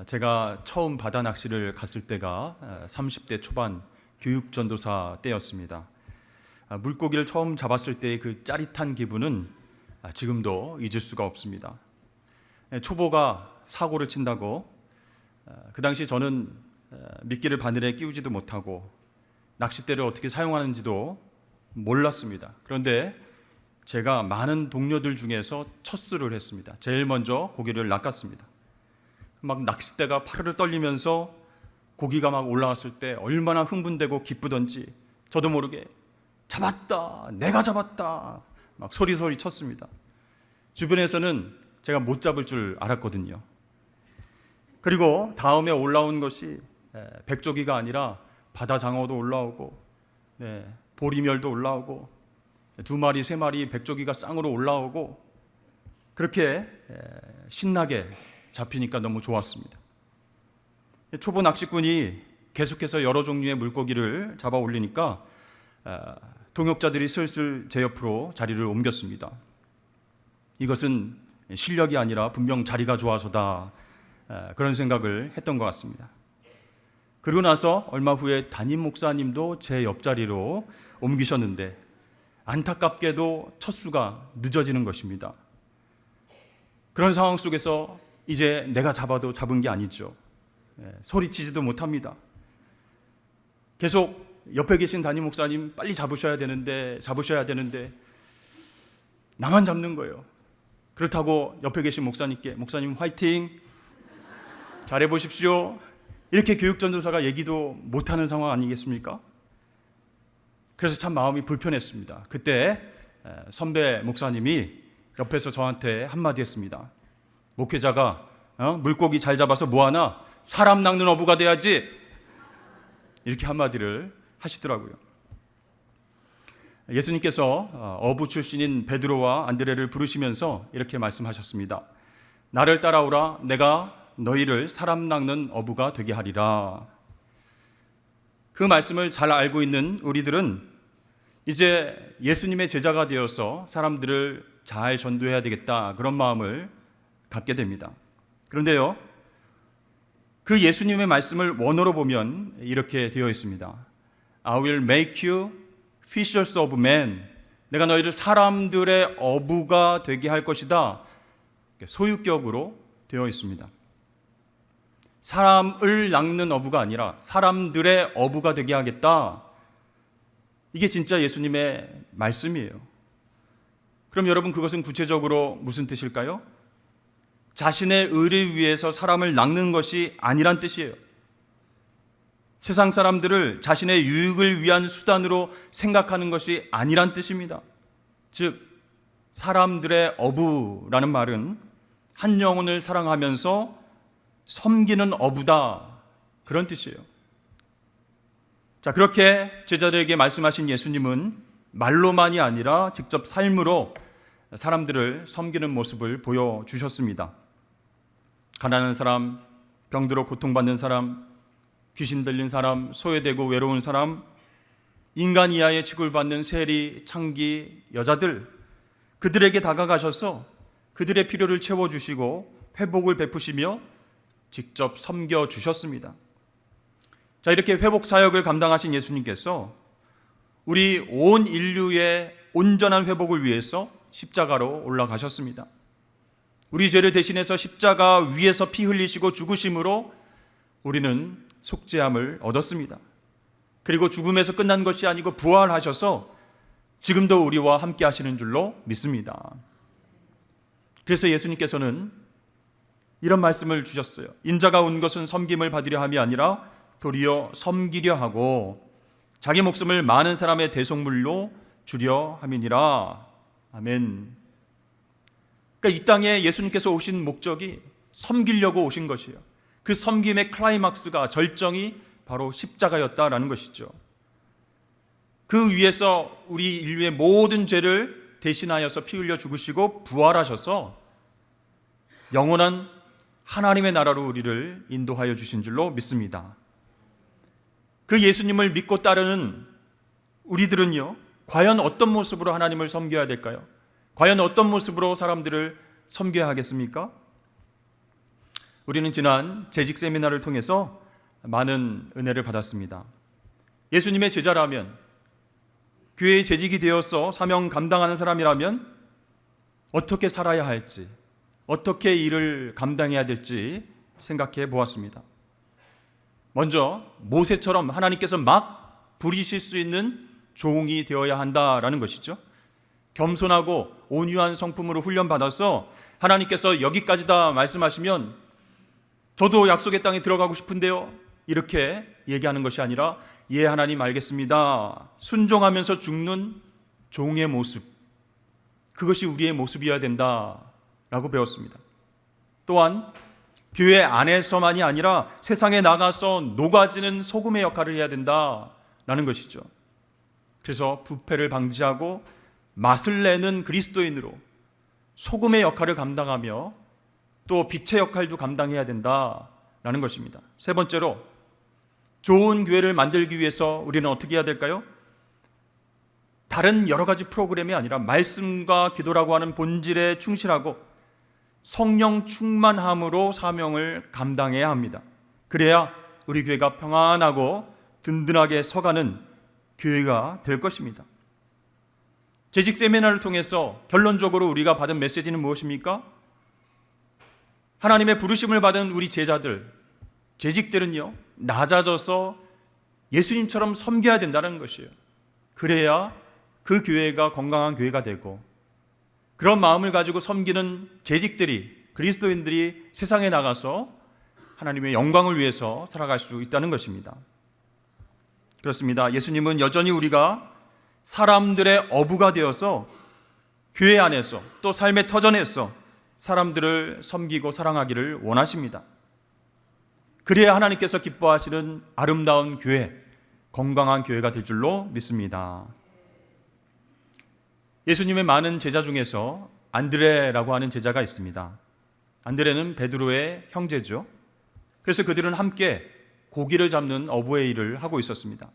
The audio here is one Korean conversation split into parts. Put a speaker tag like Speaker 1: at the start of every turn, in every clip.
Speaker 1: 제가 처음 바다 낚시를 갔을 때가 30대 초반 교육전도사 때였습니다. 물고기를 처음 잡았을 때의 그 짜릿한 기분은 지금도 잊을 수가 없습니다. 초보가 사고를 친다고 그 당시 저는 미끼를 바늘에 끼우지도 못하고 낚싯대를 어떻게 사용하는지도 몰랐습니다. 그런데 제가 많은 동료들 중에서 첫 수를 했습니다. 제일 먼저 고기를 낚았습니다. 막 낚싯대가 파르르 떨리면서 고기가 막 올라왔을 때 얼마나 흥분되고 기쁘던지 저도 모르게 잡았다, 내가 잡았다 막 소리 쳤습니다. 주변에서는 제가 못 잡을 줄 알았거든요. 그리고 다음에 올라온 것이 백조기가 아니라 바다장어도 올라오고 보리멸도 올라오고 2마리 3마리 백조기가 쌍으로 올라오고 그렇게 신나게 잡히니까 너무 좋았습니다. 초보 낚시꾼이 계속해서 여러 종류의 물고기를 잡아 올리니까 동역자들이 슬슬 제 옆으로 자리를 옮겼습니다. 이것은 실력이 아니라 분명 자리가 좋아서다, 그런 생각을 했던 것 같습니다. 그리고 나서 얼마 후에 담임 목사님도 제 옆자리로 옮기셨는데 안타깝게도 첫 수가 늦어지는 것입니다. 그런 상황 속에서 이제 내가 잡아도 잡은 게 아니죠. 소리치지도 못합니다. 계속 옆에 계신 담임 목사님 빨리 잡으셔야 되는데 나만 잡는 거예요. 그렇다고 옆에 계신 목사님께 목사님 화이팅, 잘해보십시오, 이렇게 교육전도사가 얘기도 못하는 상황 아니겠습니까? 그래서 참 마음이 불편했습니다. 그때 선배 목사님이 옆에서 저한테 한마디 했습니다. 목회자가 물고기 잘 잡아서 뭐하나? 사람 낚는 어부가 돼야지, 이렇게 한마디를 하시더라고요. 예수님께서 어부 출신인 베드로와 안드레를 부르시면서 이렇게 말씀하셨습니다. 나를 따라오라, 내가 너희를 사람 낚는 어부가 되게 하리라. 그 말씀을 잘 알고 있는 우리들은 이제 예수님의 제자가 되어서 사람들을 잘 전도해야 되겠다, 그런 마음을 갖게 됩니다. 그런데요, 그 예수님의 말씀을 원어로 보면 이렇게 되어 있습니다. I will make you fishers of men. 내가 너희를 사람들의 어부가 되게 할 것이다, 소유격으로 되어 있습니다. 사람을 낚는 어부가 아니라 사람들의 어부가 되게 하겠다. 이게 진짜 예수님의 말씀이에요. 그럼 여러분, 그것은 구체적으로 무슨 뜻일까요? 자신의 의를 위해서 사람을 낚는 것이 아니란 뜻이에요. 세상 사람들을 자신의 유익을 위한 수단으로 생각하는 것이 아니란 뜻입니다. 즉, 사람들의 어부라는 말은 한 영혼을 사랑하면서 섬기는 어부다, 그런 뜻이에요. 자, 그렇게 제자들에게 말씀하신 예수님은 말로만이 아니라 직접 삶으로 사람들을 섬기는 모습을 보여주셨습니다. 가난한 사람, 병들어 고통받는 사람, 귀신 들린 사람, 소외되고 외로운 사람, 인간 이하의 취급받는 세리, 창기, 여자들, 그들에게 다가가셔서 그들의 필요를 채워주시고 회복을 베푸시며 직접 섬겨주셨습니다. 자, 이렇게 회복 사역을 감당하신 예수님께서 우리 온 인류의 온전한 회복을 위해서 십자가로 올라가셨습니다. 우리 죄를 대신해서 십자가 위에서 피 흘리시고 죽으심으로 우리는 속죄함을 얻었습니다. 그리고 죽음에서 끝난 것이 아니고 부활하셔서 지금도 우리와 함께 하시는 줄로 믿습니다. 그래서 예수님께서는 이런 말씀을 주셨어요. 인자가 온 것은 섬김을 받으려 함이 아니라 도리어 섬기려 하고 자기 목숨을 많은 사람의 대속물로 주려 함이니라. 아멘. 그러니까 이 땅에 예수님께서 오신 목적이 섬기려고 오신 것이에요. 그 섬김의 클라이막스가, 절정이 바로 십자가였다라는 것이죠. 그 위에서 우리 인류의 모든 죄를 대신하여서 피 흘려 죽으시고 부활하셔서 영원한 하나님의 나라로 우리를 인도하여 주신 줄로 믿습니다. 그 예수님을 믿고 따르는 우리들은요, 과연 어떤 모습으로 하나님을 섬겨야 될까요? 과연 어떤 모습으로 사람들을 섬겨야 하겠습니까? 우리는 지난 재직 세미나를 통해서 많은 은혜를 받았습니다. 예수님의 제자라면, 교회의 재직이 되어서 사명 감당하는 사람이라면 어떻게 살아야 할지, 어떻게 일을 감당해야 될지 생각해 보았습니다. 먼저 모세처럼 하나님께서 막 부리실 수 있는 종이 되어야 한다라는 것이죠. 겸손하고 온유한 성품으로 훈련받아서 하나님께서 여기까지다 말씀하시면 저도 약속의 땅에 들어가고 싶은데요, 이렇게 얘기하는 것이 아니라 예 하나님 알겠습니다, 순종하면서 죽는 종의 모습, 그것이 우리의 모습이어야 된다라고 배웠습니다. 또한 교회 안에서만이 아니라 세상에 나가서 녹아지는 소금의 역할을 해야 된다라는 것이죠. 그래서 부패를 방지하고 맛을 내는 그리스도인으로 소금의 역할을 감당하며 또 빛의 역할도 감당해야 된다라는 것입니다. 세 번째로, 좋은 교회를 만들기 위해서 우리는 어떻게 해야 될까요? 다른 여러 가지 프로그램이 아니라 말씀과 기도라고 하는 본질에 충실하고 성령 충만함으로 사명을 감당해야 합니다. 그래야 우리 교회가 평안하고 든든하게 서가는 교회가 될 것입니다. 재직 세미나를 통해서 결론적으로 우리가 받은 메시지는 무엇입니까? 하나님의 부르심을 받은 우리 제자들, 재직들은요, 낮아져서 예수님처럼 섬겨야 된다는 것이에요. 그래야 그 교회가 건강한 교회가 되고, 그런 마음을 가지고 섬기는 재직들이, 그리스도인들이 세상에 나가서 하나님의 영광을 위해서 살아갈 수 있다는 것입니다. 그렇습니다. 예수님은 여전히 우리가 사람들의 어부가 되어서 교회 안에서 또 삶의 터전에서 사람들을 섬기고 사랑하기를 원하십니다. 그래야 하나님께서 기뻐하시는 아름다운 교회, 건강한 교회가 될 줄로 믿습니다. 예수님의 많은 제자 중에서 안드레라고 하는 제자가 있습니다. 안드레는 베드로의 형제죠. 그래서 그들은 함께 고기를 잡는 어부의 일을 하고 있었습니다.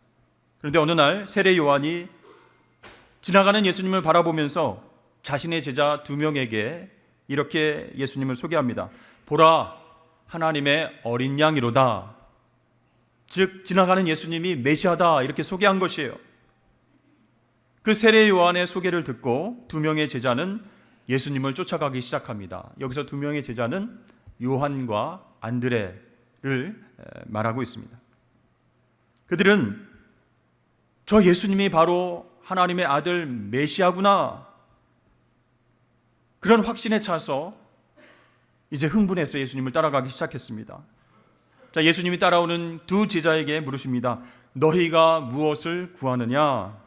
Speaker 1: 그런데 어느 날 세례 요한이 지나가는 예수님을 바라보면서 자신의 제자 2명에게 이렇게 예수님을 소개합니다. 보라, 하나님의 어린 양이로다. 즉 지나가는 예수님이 메시아다, 이렇게 소개한 것이에요. 그 세례 요한의 소개를 듣고 2명의 제자는 예수님을 쫓아가기 시작합니다. 여기서 2명의 제자는 요한과 안드레를 말하고 있습니다. 그들은 저 예수님이 바로 하나님의 아들 메시아구나, 그런 확신에 차서 이제 흥분해서 예수님을 따라가기 시작했습니다. 자, 예수님이 따라오는 2 제자에게 물으십니다. 너희가 무엇을 구하느냐?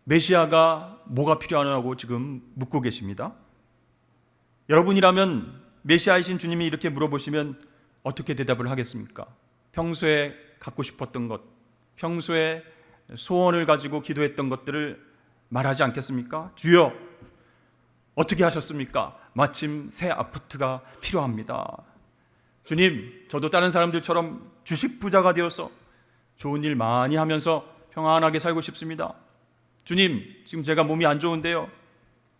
Speaker 1: 메시아가 뭐가 필요하냐고 지금 묻고 계십니다. 여러분이라면 메시아이신 주님이 이렇게 물어보시면 어떻게 대답을 하겠습니까? 평소에 갖고 싶었던 것, 평소에 소원을 가지고 기도했던 것들을 말하지 않겠습니까? 주여, 어떻게 하셨습니까? 마침 새 아파트가 필요합니다. 주님, 저도 다른 사람들처럼 주식 부자가 되어서 좋은 일 많이 하면서 평안하게 살고 싶습니다. 주님, 지금 제가 몸이 안 좋은데요,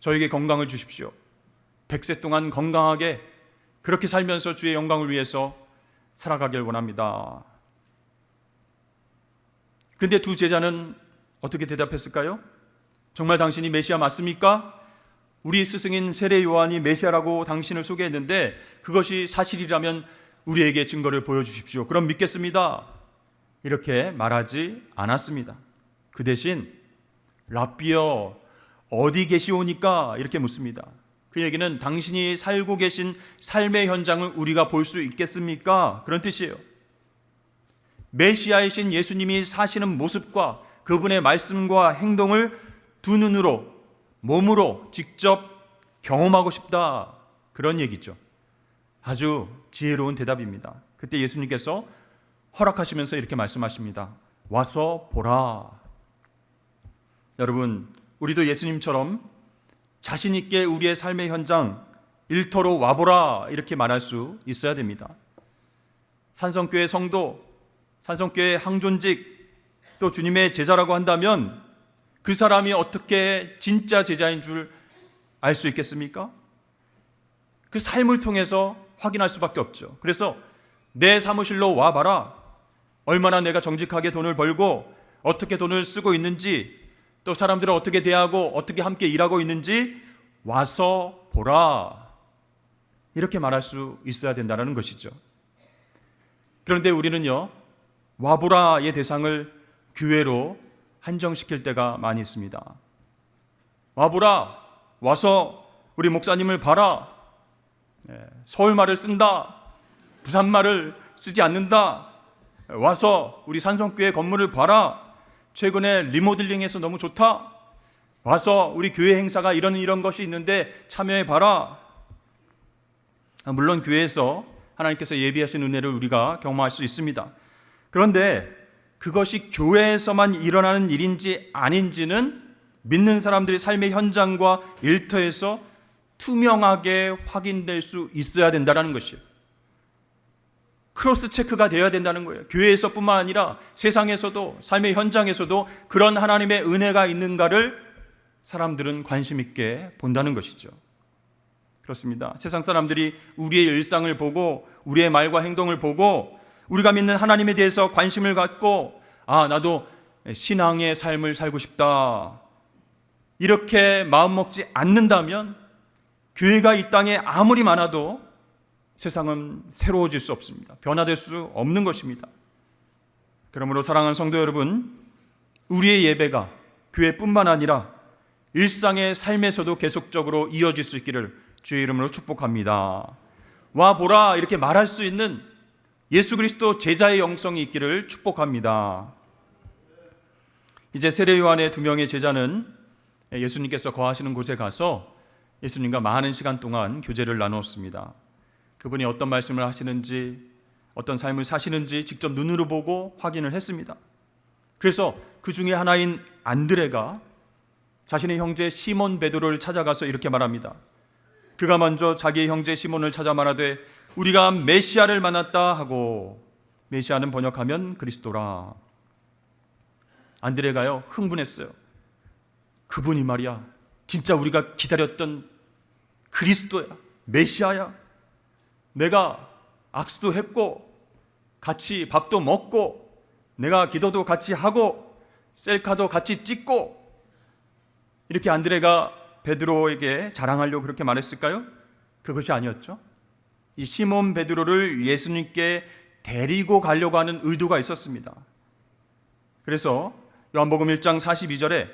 Speaker 1: 저에게 건강을 주십시오. 100세 동안 건강하게 그렇게 살면서 주의 영광을 위해서 살아가길 원합니다. 근데 2 제자는 어떻게 대답했을까요? 정말 당신이 메시아 맞습니까? 우리 스승인 세례 요한이 메시아라고 당신을 소개했는데 그것이 사실이라면 우리에게 증거를 보여주십시오. 그럼 믿겠습니다. 이렇게 말하지 않았습니다. 그 대신 랍비여, 어디 계시오니까? 이렇게 묻습니다. 그 얘기는 당신이 살고 계신 삶의 현장을 우리가 볼 수 있겠습니까? 그런 뜻이에요. 메시아이신 예수님이 사시는 모습과 그분의 말씀과 행동을 2 눈으로, 몸으로 직접 경험하고 싶다, 그런 얘기죠. 아주 지혜로운 대답입니다. 그때 예수님께서 허락하시면서 이렇게 말씀하십니다. 와서 보라. 여러분, 우리도 예수님처럼 자신 있게 우리의 삶의 현장 일터로 와보라, 이렇게 말할 수 있어야 됩니다. 산성교회 성도, 산성교회 항존직, 또 주님의 제자라고 한다면 그 사람이 어떻게 진짜 제자인 줄 알 수 있겠습니까? 그 삶을 통해서 확인할 수밖에 없죠. 그래서 내 사무실로 와봐라. 얼마나 내가 정직하게 돈을 벌고 어떻게 돈을 쓰고 있는지, 또 사람들을 어떻게 대하고 어떻게 함께 일하고 있는지 와서 보라. 이렇게 말할 수 있어야 된다는 것이죠. 그런데 우리는요, 와보라의 대상을 교회로 한정시킬 때가 많이 있습니다. 와보라, 와서 우리 목사님을 봐라. 서울말을 쓴다, 부산말을 쓰지 않는다. 와서 우리 산성교회 건물을 봐라. 최근에 리모델링해서 너무 좋다. 와서 우리 교회 행사가 이런 것이 있는데 참여해 봐라. 물론 교회에서 하나님께서 예비하신 은혜를 우리가 경험할 수 있습니다. 그런데 그것이 교회에서만 일어나는 일인지 아닌지는 믿는 사람들의 삶의 현장과 일터에서 투명하게 확인될 수 있어야 된다는 것이에요. 크로스 체크가 되어야 된다는 거예요. 교회에서뿐만 아니라 세상에서도, 삶의 현장에서도 그런 하나님의 은혜가 있는가를 사람들은 관심 있게 본다는 것이죠. 그렇습니다. 세상 사람들이 우리의 일상을 보고 우리의 말과 행동을 보고 우리가 믿는 하나님에 대해서 관심을 갖고, 아, 나도 신앙의 삶을 살고 싶다, 이렇게 마음먹지 않는다면 교회가 이 땅에 아무리 많아도 세상은 새로워질 수 없습니다. 변화될 수 없는 것입니다. 그러므로 사랑하는 성도 여러분, 우리의 예배가 교회뿐만 아니라 일상의 삶에서도 계속적으로 이어질 수 있기를 주의 이름으로 축복합니다. 와 보라, 이렇게 말할 수 있는 예수 그리스도 제자의 영성이 있기를 축복합니다. 이제 세례 요한의 2명의 제자는 예수님께서 거하시는 곳에 가서 예수님과 많은 시간 동안 교제를 나누었습니다. 그분이 어떤 말씀을 하시는지, 어떤 삶을 사시는지 직접 눈으로 보고 확인을 했습니다. 그래서 그 중에 하나인 안드레가 자신의 형제 시몬 베드로를 찾아가서 이렇게 말합니다. 그가 먼저 자기의 형제 시몬을 찾아 말하되 우리가 메시아를 만났다 하고, 메시아는 번역하면 그리스도라. 안드레가요, 흥분했어요. 그분이 말이야, 진짜 우리가 기다렸던 그리스도야, 메시아야. 내가 악수도 했고 같이 밥도 먹고 내가 기도도 같이 하고 셀카도 같이 찍고, 이렇게 안드레가 베드로에게 자랑하려고 그렇게 말했을까요? 그것이 아니었죠. 이 시몬 베드로를 예수님께 데리고 가려고 하는 의도가 있었습니다. 그래서 요한복음 1장 42절에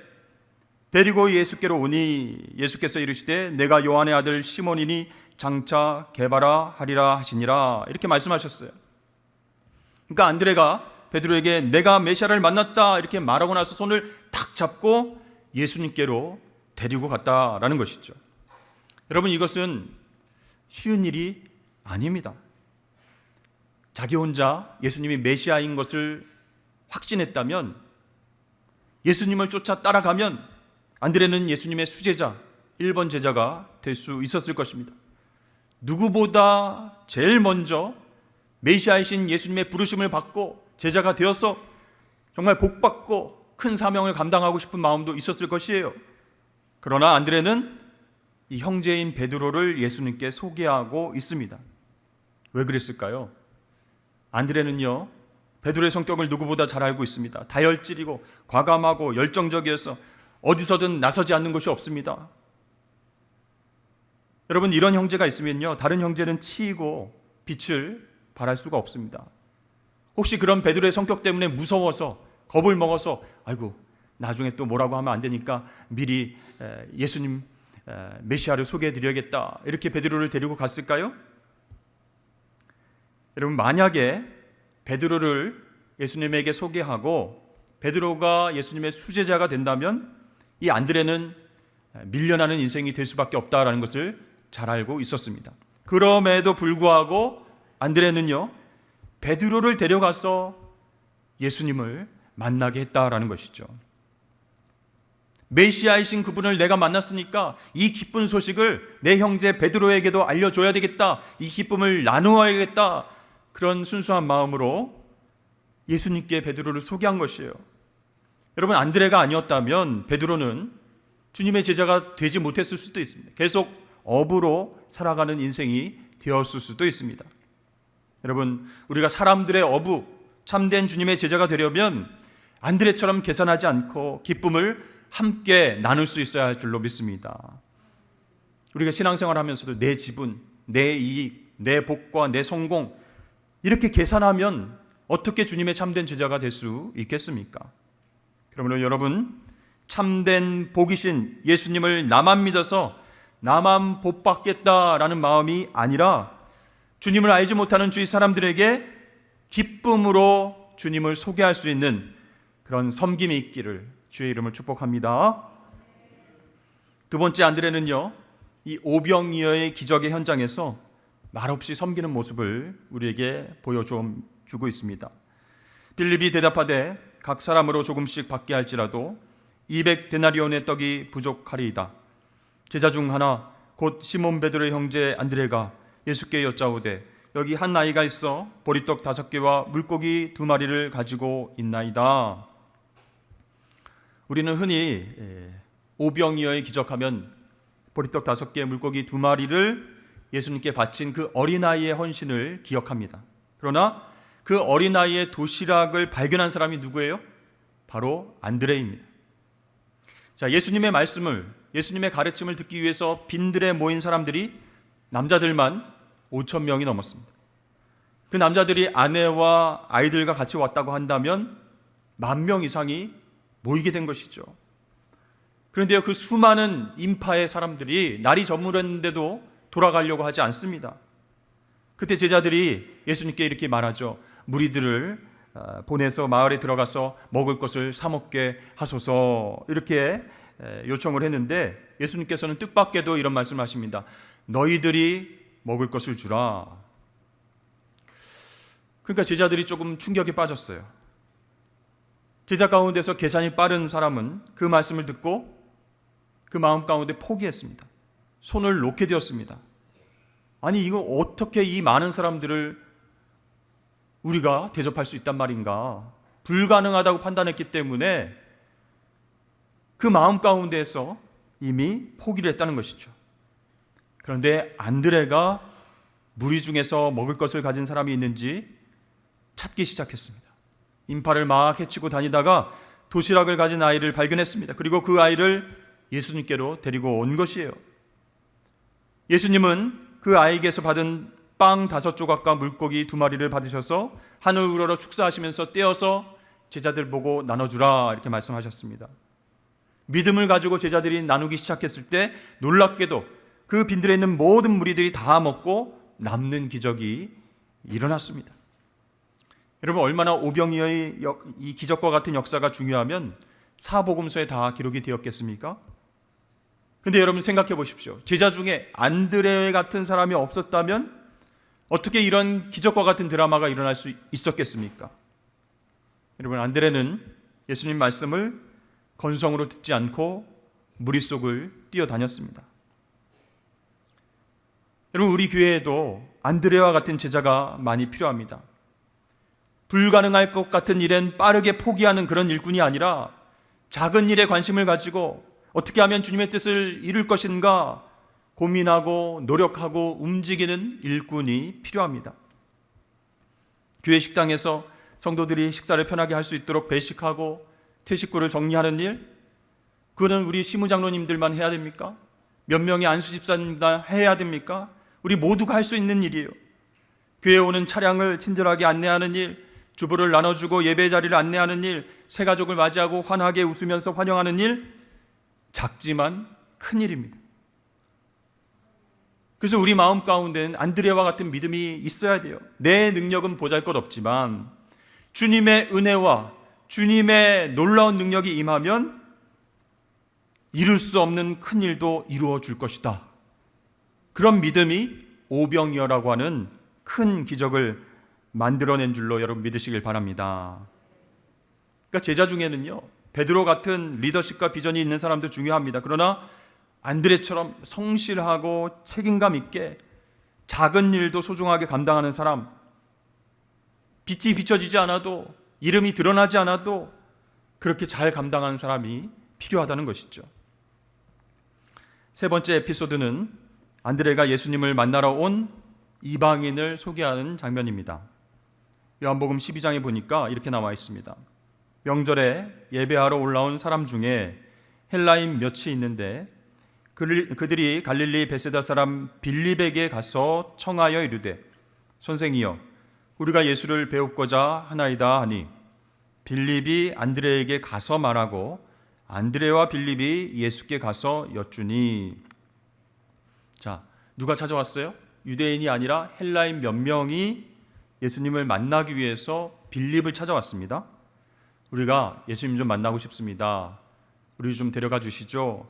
Speaker 1: 데리고 예수께로 오니 예수께서 이르시되 내가 요한의 아들 시몬이니 장차 개바라 하리라 하시니라, 이렇게 말씀하셨어요. 그러니까 안드레가 베드로에게 내가 메시아를 만났다 이렇게 말하고 나서 손을 탁 잡고 예수님께로 데리고 갔다라는 것이죠. 여러분, 이것은 쉬운 일이 아닙니다. 자기 혼자 예수님이 메시아인 것을 확신했다면, 예수님을 쫓아 따라가면 안드레는 예수님의 수제자, 1번 제자가 될 수 있었을 것입니다. 누구보다 제일 먼저 메시아이신 예수님의 부르심을 받고 제자가 되어서 정말 복받고 큰 사명을 감당하고 싶은 마음도 있었을 것이에요. 그러나 안드레는 이 형제인 베드로를 예수님께 소개하고 있습니다. 왜 그랬을까요? 안드레는요, 베드로의 성격을 누구보다 잘 알고 있습니다. 다혈질이고 과감하고 열정적이어서 어디서든 나서지 않는 것이 없습니다. 여러분, 이런 형제가 있으면요, 다른 형제는 치이고 빛을 발할 수가 없습니다. 혹시 그런 베드로의 성격 때문에 무서워서 겁을 먹어서 아이고 나중에 또 뭐라고 하면 안 되니까 미리 예수님 메시아를 소개해 드려야겠다, 이렇게 베드로를 데리고 갔을까요? 여러분, 만약에 베드로를 예수님에게 소개하고 베드로가 예수님의 수제자가 된다면 이 안드레는 밀려나는 인생이 될 수밖에 없다라는 것을 잘 알고 있었습니다. 그럼에도 불구하고 안드레는요, 베드로를 데려가서 예수님을 만나게 했다라는 것이죠. 메시아이신 그분을 내가 만났으니까 이 기쁜 소식을 내 형제 베드로에게도 알려줘야 되겠다, 이 기쁨을 나누어야겠다, 그런 순수한 마음으로 예수님께 베드로를 소개한 것이에요. 여러분, 안드레가 아니었다면 베드로는 주님의 제자가 되지 못했을 수도 있습니다. 계속 업으로 살아가는 인생이 되었을 수도 있습니다. 여러분, 우리가 사람들의 어부, 참된 주님의 제자가 되려면 안드레처럼 계산하지 않고 기쁨을 함께 나눌 수 있어야 할 줄로 믿습니다. 우리가 신앙생활하면서도 내 지분, 내 이익, 내 복과 내 성공 이렇게 계산하면 어떻게 주님의 참된 제자가 될 수 있겠습니까? 그러므로 여러분, 참된 복이신 예수님을 나만 믿어서 나만 복 받겠다라는 마음이 아니라 주님을 알지 못하는 주위 사람들에게 기쁨으로 주님을 소개할 수 있는 그런 섬김이 있기를 주의 이름을 축복합니다. 두 번째, 안드레는요, 이 오병이어의 기적의 현장에서 말없이 섬기는 모습을 우리에게 보여주고 있습니다. 빌립이 대답하되 각 사람으로 조금씩 받게 할지라도 200데나리온의 떡이 부족하리이다. 제자 중 하나 곧 시몬 베드로의 형제 안드레가 예수께 여짜오되 여기 한 아이가 있어 보리떡 5개와 물고기 2마리를 가지고 있나이다. 우리는 흔히 오병이어의 기적하면 보리떡 5개, 물고기 2마리를 예수님께 바친 그 어린아이의 헌신을 기억합니다. 그러나 그 어린아이의 도시락을 발견한 사람이 누구예요? 바로 안드레입니다. 자, 예수님의 말씀을, 예수님의 가르침을 듣기 위해서 빈들에 모인 사람들이 남자들만 5,000명이 넘었습니다. 그 남자들이 아내와 아이들과 같이 왔다고 한다면 10,000명 이상이 모이게 된 것이죠. 그런데요, 그 수많은 인파의 사람들이 날이 저물었는데도 돌아가려고 하지 않습니다. 그때 제자들이 예수님께 이렇게 말하죠. 무리들을 보내서 마을에 들어가서 먹을 것을 사 먹게 하소서, 이렇게 요청을 했는데 예수님께서는 뜻밖에도 이런 말씀을 하십니다. 너희들이 먹을 것을 주라. 그러니까 제자들이 조금 충격에 빠졌어요. 제자 가운데서 계산이 빠른 사람은 그 말씀을 듣고 그 마음 가운데 포기했습니다. 손을 놓게 되었습니다. 아니, 이거 어떻게 이 많은 사람들을 우리가 대접할 수 있단 말인가? 불가능하다고 판단했기 때문에 그 마음 가운데에서 이미 포기를 했다는 것이죠. 그런데 안드레가 무리 중에서 먹을 것을 가진 사람이 있는지 찾기 시작했습니다. 인파를 막 헤치고 다니다가 도시락을 가진 아이를 발견했습니다. 그리고 그 아이를 예수님께로 데리고 온 것이에요. 예수님은 그 아이에게서 받은 빵 5조각과 물고기 2마리를 받으셔서 하늘 우러러 축사하시면서 떼어서 제자들 보고 나눠주라, 이렇게 말씀하셨습니다. 믿음을 가지고 제자들이 나누기 시작했을 때 놀랍게도 그 빈들에 있는 모든 무리들이 다 먹고 남는 기적이 일어났습니다. 여러분, 얼마나 오병이어의 이 기적과 같은 역사가 중요하면 사복음서에 다 기록이 되었겠습니까? 근데 여러분 생각해 보십시오. 제자 중에 안드레 같은 사람이 없었다면 어떻게 이런 기적과 같은 드라마가 일어날 수 있었겠습니까? 여러분, 안드레는 예수님 말씀을 건성으로 듣지 않고 무리 속을 뛰어다녔습니다. 여러분, 우리 교회에도 안드레와 같은 제자가 많이 필요합니다. 불가능할 것 같은 일엔 빠르게 포기하는 그런 일꾼이 아니라 작은 일에 관심을 가지고 어떻게 하면 주님의 뜻을 이룰 것인가 고민하고 노력하고 움직이는 일꾼이 필요합니다. 교회 식당에서 성도들이 식사를 편하게 할 수 있도록 배식하고 퇴식구를 정리하는 일, 그거는 우리 시무장로님들만 해야 됩니까? 몇 명의 안수집사님만 해야 됩니까? 우리 모두가 할 수 있는 일이에요. 교회에 오는 차량을 친절하게 안내하는 일, 주보를 나눠주고 예배 자리를 안내하는 일, 새 가족을 맞이하고 환하게 웃으면서 환영하는 일, 작지만 큰 일입니다. 그래서 우리 마음 가운데는 안드레와 같은 믿음이 있어야 돼요. 내 능력은 보잘것없지만 주님의 은혜와 주님의 놀라운 능력이 임하면 이룰 수 없는 큰 일도 이루어 줄 것이다. 그런 믿음이 오병이어라고 하는 큰 기적을 만들어낸 줄로 여러분 믿으시길 바랍니다. 그러니까 제자 중에는요, 베드로 같은 리더십과 비전이 있는 사람도 중요합니다. 그러나 안드레처럼 성실하고 책임감 있게 작은 일도 소중하게 감당하는 사람, 빛이 비춰지지 않아도, 이름이 드러나지 않아도 그렇게 잘 감당하는 사람이 필요하다는 것이죠. 세 번째 에피소드는 안드레가 예수님을 만나러 온 이방인을 소개하는 장면입니다. 요한복음 12장에 보니까 이렇게 나와 있습니다. 명절에 예배하러 올라온 사람 중에 헬라인 몇이 있는데 그들이 갈릴리 베세다 사람 빌립에게 가서 청하여 이르되 선생이여 우리가 예수를 배웁고자 하나이다 하니 빌립이 안드레에게 가서 말하고 안드레와 빌립이 예수께 가서 여쭈니. 자, 누가 찾아왔어요? 유대인이 아니라 헬라인 몇 명이 예수님을 만나기 위해서 빌립을 찾아왔습니다. 우리가 예수님 좀 만나고 싶습니다. 우리 좀 데려가 주시죠.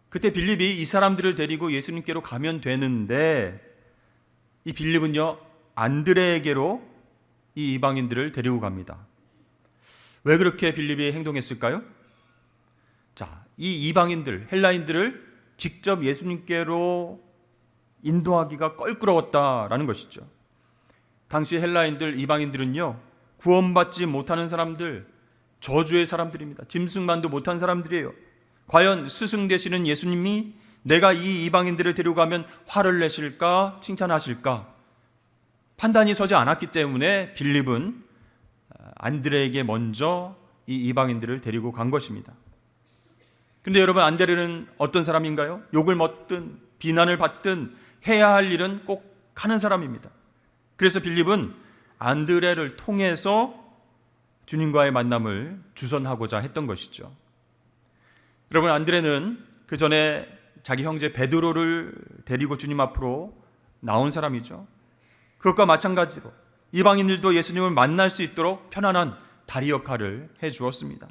Speaker 1: 그때 빌립이 이 사람들을 데리고 예수님께로 가면 되는데 이 빌립은요 안드레에게로 이 이방인들을 데리고 갑니다. 왜 그렇게 빌립이 행동했을까요? 자, 이 이방인들, 헬라인들을 직접 예수님께로 인도하기가 껄끄러웠다라는 것이죠. 당시 헬라인들, 이방인들은요 구원받지 못하는 사람들, 저주의 사람들입니다. 짐승만도 못한 사람들이에요. 과연 스승 되시는 예수님이 내가 이 이방인들을 데려가면 화를 내실까 칭찬하실까 판단이 서지 않았기 때문에 빌립은 안드레에게 먼저 이 이방인들을 데리고 간 것입니다. 그런데 여러분, 안드레는 어떤 사람인가요? 욕을 먹든 비난을 받든 해야 할 일은 꼭 하는 사람입니다. 그래서 빌립은 안드레를 통해서 주님과의 만남을 주선하고자 했던 것이죠. 여러분, 안드레는 그 전에 자기 형제 베드로를 데리고 주님 앞으로 나온 사람이죠. 그것과 마찬가지로 이방인들도 예수님을 만날 수 있도록 편안한 다리 역할을 해 주었습니다.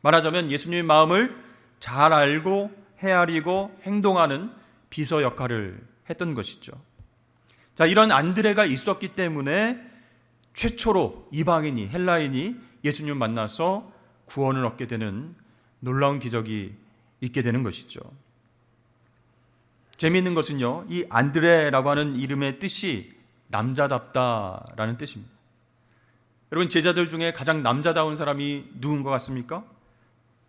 Speaker 1: 말하자면 예수님의 마음을 잘 알고 헤아리고 행동하는 비서 역할을 했던 것이죠. 자, 이런 안드레가 있었기 때문에 최초로 이방인이, 헬라인이 예수님을 만나서 구원을 얻게 되는 놀라운 기적이 있게 되는 것이죠. 재미있는 것은요, 이 안드레라고 하는 이름의 뜻이 남자답다라는 뜻입니다. 여러분, 제자들 중에 가장 남자다운 사람이 누군 것 같습니까?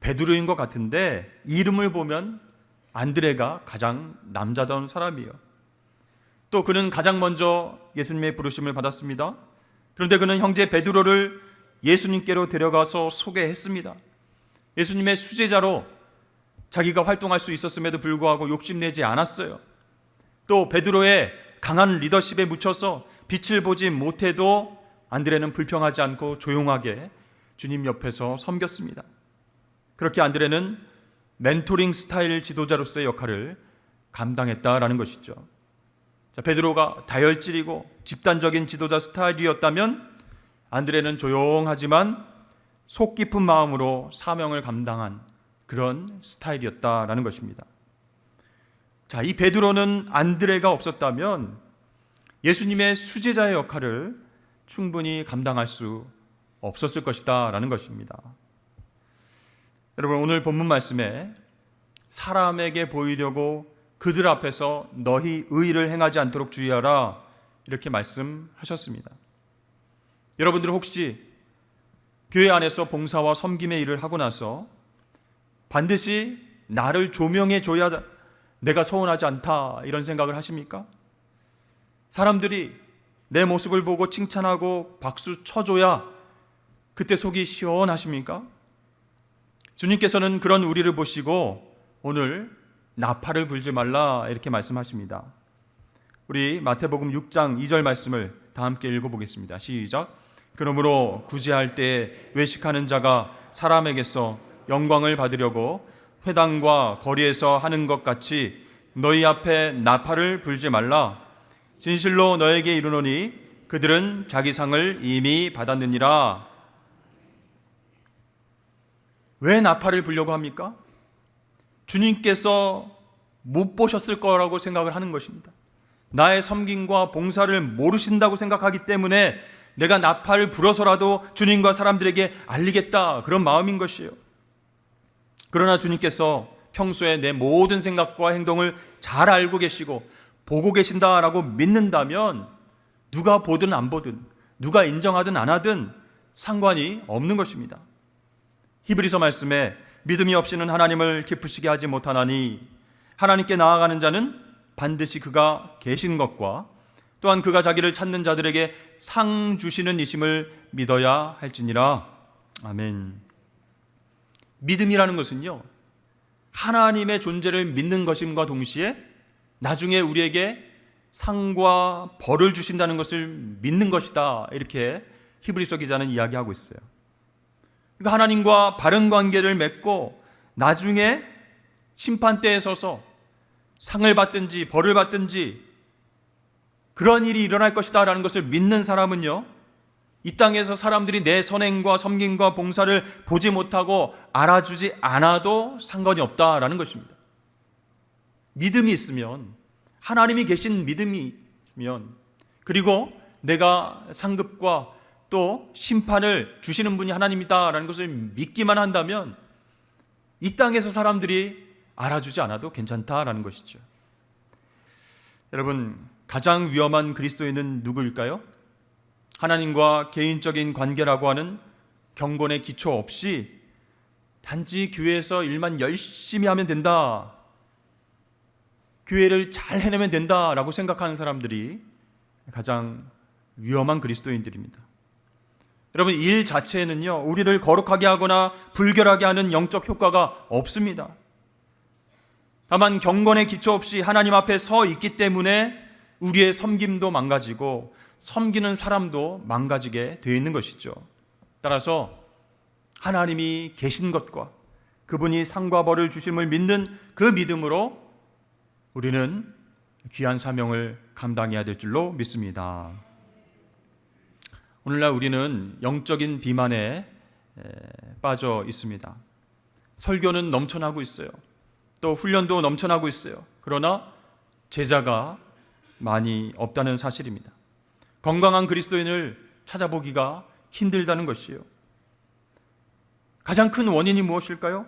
Speaker 1: 베드로인 것 같은데 이름을 보면 안드레가 가장 남자다운 사람이에요. 또 그는 가장 먼저 예수님의 부르심을 받았습니다. 그런데 그는 형제 베드로를 예수님께로 데려가서 소개했습니다. 예수님의 수제자로 자기가 활동할 수 있었음에도 불구하고 욕심내지 않았어요. 또 베드로의 강한 리더십에 묻혀서 빛을 보지 못해도 안드레는 불평하지 않고 조용하게 주님 옆에서 섬겼습니다. 그렇게 안드레는 멘토링 스타일 지도자로서의 역할을 감당했다라는 것이죠. 자, 베드로가 다혈질이고 집단적인 지도자 스타일이었다면 안드레는 조용하지만 속 깊은 마음으로 사명을 감당한 그런 스타일이었다라는 것입니다. 자, 이 베드로는 안드레가 없었다면 예수님의 수제자의 역할을 충분히 감당할 수 없었을 것이다라는 것입니다. 여러분, 오늘 본문 말씀에 사람에게 보이려고 그들 앞에서 너희 의를 행하지 않도록 주의하라 이렇게 말씀하셨습니다. 여러분들 혹시 교회 안에서 봉사와 섬김의 일을 하고 나서 반드시 나를 조명해 줘야 내가 서운하지 않다 이런 생각을 하십니까? 사람들이 내 모습을 보고 칭찬하고 박수 쳐줘야 그때 속이 시원하십니까? 주님께서는 그런 우리를 보시고 오늘 나팔을 불지 말라 이렇게 말씀하십니다. 우리 마태복음 6장 2절 말씀을 다 함께 읽어보겠습니다. 시작. 그러므로 구제할 때 외식하는 자가 사람에게서 영광을 받으려고 회당과 거리에서 하는 것 같이 너희 앞에 나팔을 불지 말라. 진실로 너에게 이르노니 그들은 자기 상을 이미 받았느니라. 왜 나팔을 불려고 합니까? 주님께서 못 보셨을 거라고 생각을 하는 것입니다. 나의 섬김과 봉사를 모르신다고 생각하기 때문에 내가 나팔을 불어서라도 주님과 사람들에게 알리겠다, 그런 마음인 것이에요. 그러나 주님께서 평소에 내 모든 생각과 행동을 잘 알고 계시고 보고 계신다라고 믿는다면 누가 보든 안 보든 누가 인정하든 안 하든 상관이 없는 것입니다. 히브리서 말씀에 믿음이 없이는 하나님을 기쁘시게 하지 못하나니 하나님께 나아가는 자는 반드시 그가 계신 것과 또 또한 그가 자기를 찾는 자들에게 상 주시는 이심을 믿어야 할지니라. 아멘. 믿음이라는 것은요, 하나님의 존재를 믿는 것임과 동시에 나중에 우리에게 상과 벌을 주신다는 것을 믿는 것이다, 이렇게 히브리서 기자는 이야기하고 있어요. 그러니까 하나님과 바른 관계를 맺고 나중에 심판대에 서서 상을 받든지 벌을 받든지 그런 일이 일어날 것이다 라는 것을 믿는 사람은요, 이 땅에서 사람들이 내 선행과 섬김과 봉사를 보지 못하고 알아주지 않아도 상관이 없다라는 것입니다. 믿음이 있으면, 하나님이 계신 믿음이 있으면, 그리고 내가 상급과 또 심판을 주시는 분이 하나님이다라는 것을 믿기만 한다면 이 땅에서 사람들이 알아주지 않아도 괜찮다라는 것이죠. 여러분, 가장 위험한 그리스도인은 누구일까요? 하나님과 개인적인 관계라고 하는 경건의 기초 없이 단지 교회에서 일만 열심히 하면 된다, 교회를 잘 해내면 된다라고 생각하는 사람들이 가장 위험한 그리스도인들입니다. 여러분, 일 자체에는요, 우리를 거룩하게 하거나 불결하게 하는 영적 효과가 없습니다. 다만 경건의 기초 없이 하나님 앞에 서 있기 때문에 우리의 섬김도 망가지고 섬기는 사람도 망가지게 되어 있는 것이죠. 따라서 하나님이 계신 것과 그분이 상과 벌을 주심을 믿는 그 믿음으로 우리는 귀한 사명을 감당해야 될 줄로 믿습니다. 오늘날 우리는 영적인 비만에 빠져 있습니다. 설교는 넘쳐나고 있어요. 또 훈련도 넘쳐나고 있어요. 그러나 제자가 많이 없다는 사실입니다. 건강한 그리스도인을 찾아보기가 힘들다는 것이요. 가장 큰 원인이 무엇일까요?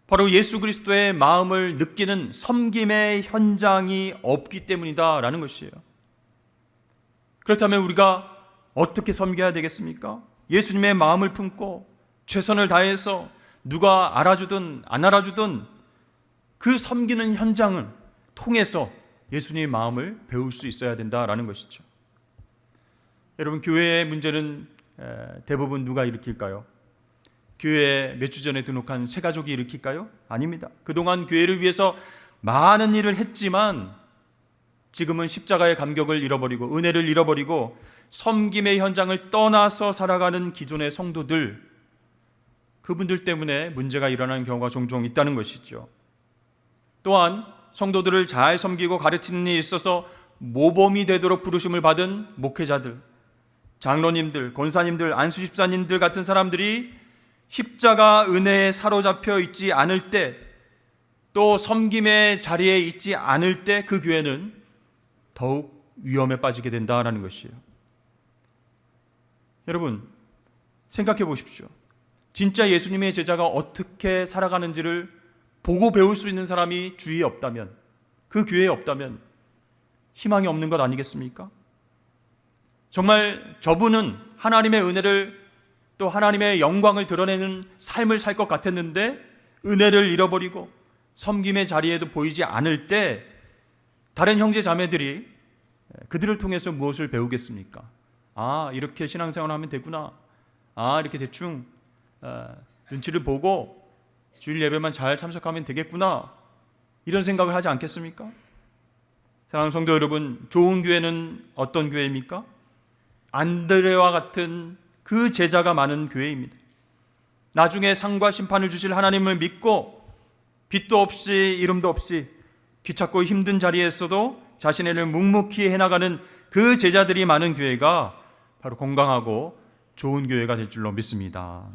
Speaker 1: 바로 예수 그리스도의 마음을 느끼는 섬김의 현장이 없기 때문이다라는 것이에요. 그렇다면 우리가 어떻게 섬겨야 되겠습니까? 예수님의 마음을 품고 최선을 다해서 누가 알아주든 안 알아주든 그 섬기는 현장을 통해서 예수님의 마음을 배울 수 있어야 된다라는 것이죠. 여러분, 교회의 문제는 대부분 누가 일으킬까요? 교회에 몇 주 전에 등록한 새 가족이 일으킬까요? 아닙니다. 그동안 교회를 위해서 많은 일을 했지만 지금은 십자가의 감격을 잃어버리고 은혜를 잃어버리고 섬김의 현장을 떠나서 살아가는 기존의 성도들, 그분들 때문에 문제가 일어나는 경우가 종종 있다는 것이죠. 또한 성도들을 잘 섬기고 가르치는 일에 있어서 모범이 되도록 부르심을 받은 목회자들, 장로님들, 권사님들, 안수집사님들 같은 사람들이 십자가 은혜에 사로잡혀 있지 않을 때, 또 섬김의 자리에 있지 않을 때 그 교회는 더욱 위험에 빠지게 된다는 것이에요. 여러분, 생각해 보십시오. 진짜 예수님의 제자가 어떻게 살아가는지를 보고 배울 수 있는 사람이 주위에 없다면, 그 교회에 없다면 희망이 없는 것 아니겠습니까? 정말 저분은 하나님의 은혜를, 또 하나님의 영광을 드러내는 삶을 살 것 같았는데 은혜를 잃어버리고 섬김의 자리에도 보이지 않을 때 다른 형제 자매들이 그들을 통해서 무엇을 배우겠습니까? 아, 이렇게 신앙생활 하면 되구나. 아, 이렇게 대충 눈치를 보고 주일 예배만 잘 참석하면 되겠구나, 이런 생각을 하지 않겠습니까? 사랑하는 성도 여러분, 좋은 교회는 어떤 교회입니까? 안드레와 같은 그 제자가 많은 교회입니다. 나중에 상과 심판을 주실 하나님을 믿고 빚도 없이 이름도 없이 귀찮고 힘든 자리에서도 자신의 일을 묵묵히 해나가는 그 제자들이 많은 교회가 바로 건강하고 좋은 교회가 될 줄로 믿습니다.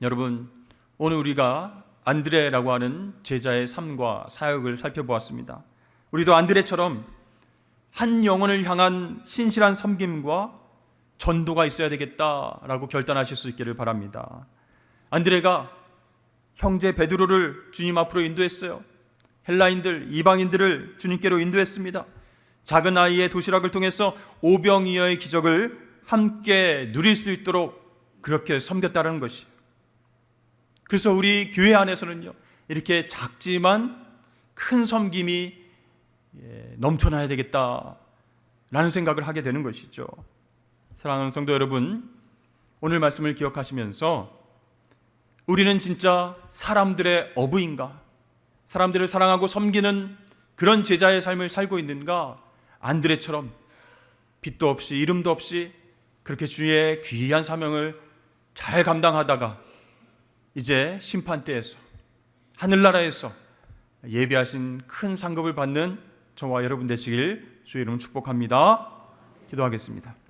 Speaker 1: 여러분, 오늘 우리가 안드레라고 하는 제자의 삶과 사역을 살펴보았습니다. 우리도 안드레처럼 한 영혼을 향한 신실한 섬김과 전도가 있어야 되겠다라고 결단하실 수 있기를 바랍니다. 안드레가 형제 베드로를 주님 앞으로 인도했어요. 헬라인들, 이방인들을 주님께로 인도했습니다. 작은 아이의 도시락을 통해서 오병이어의 기적을 함께 누릴 수 있도록 그렇게 섬겼다는 것이에요. 그래서 우리 교회 안에서는요, 이렇게 작지만 큰 섬김이 넘쳐나야 되겠다, 라는 생각을 하게 되는 것이죠. 사랑하는 성도 여러분, 오늘 말씀을 기억하시면서 우리는 진짜 사람들의 어부인가? 사람들을 사랑하고 섬기는 그런 제자의 삶을 살고 있는가? 안드레처럼 빛도 없이 이름도 없이 그렇게 주의 귀한 사명을 잘 감당하다가 이제 심판대에서, 하늘나라에서 예비하신 큰 상급을 받는 저와 여러분 되시길 주의 이름으로 축복합니다. 기도하겠습니다.